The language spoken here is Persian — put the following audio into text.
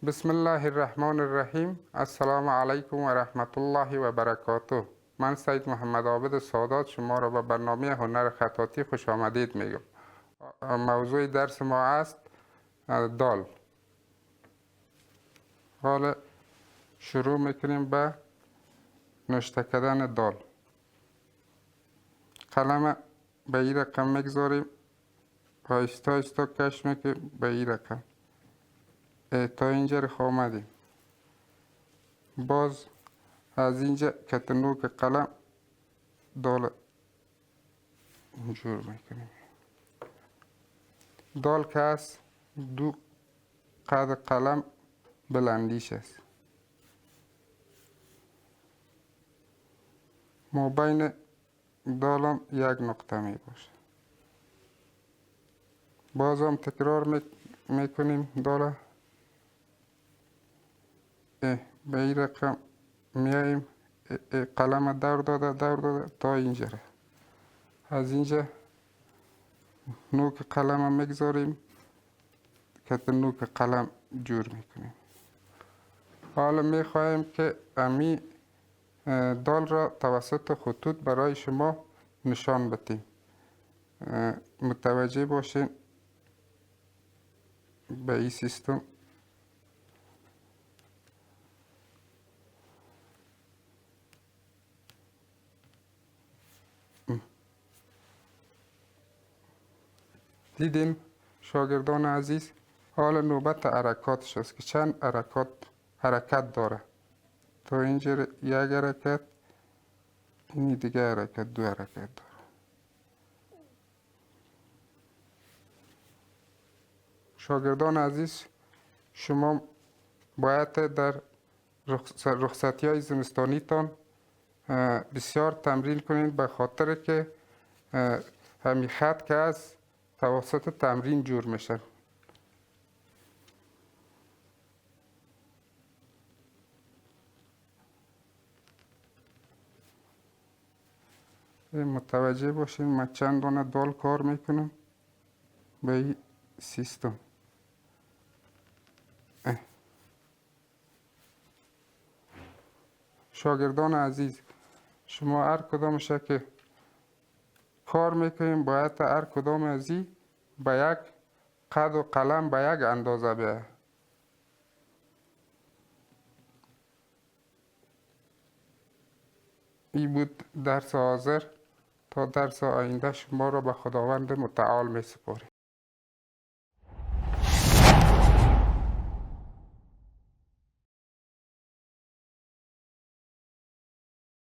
بسم الله الرحمن الرحیم. السلام علیکم و رحمت الله و برکاته. من سید محمد عابد سادات شما را به برنامه هنر خطاطی خوش آمدید میگم. موضوع درس ما است دال. حالا شروع میکنیم به نوشته کردن دال. قلم به این رقم میگذاریم، آهسته آهسته کش میکنیم به این رقم تا اینجا رو آمدیم. باز از اینجا کتنوک قلم دال اینجور میکنیم. دال که است دو قد قلم بلندیش است. مابین دالم یک نقطه می باشه. باز هم تکرار میکنیم داله به این رقم میاییم، قلم دور داده تا اینجا. از اینجا نوک قلم میگذاریم که نوک قلم جور میکنیم. حالا میخواهیم که امی دال را توسط خطوط برای شما نشان بدیم. متوجه باشین به این سیستم. دیدین شاگردان عزیز؟ حالا نوبت حرکاتش است که چند حرکت داره. تا اینجا یک حرکت، این دیگه حرکت، دو حرکت داره. شاگردان عزیز، شما باید در رخصتی های زمستانی تان بسیار تمرین کنید، به خاطر که همین خط که از توسط تمرین جور میشه. متوجه باشین من چند دانه دال کار میکنم به این سیستم. شاگردان عزیز، شما هر کدامش که کار میکنیم باید هر کدام از این به یک قد و قلم به یک اندازه بیاید. این بود درس حاضر. تا درس آینده شما را به خداوند متعال می سپاریم.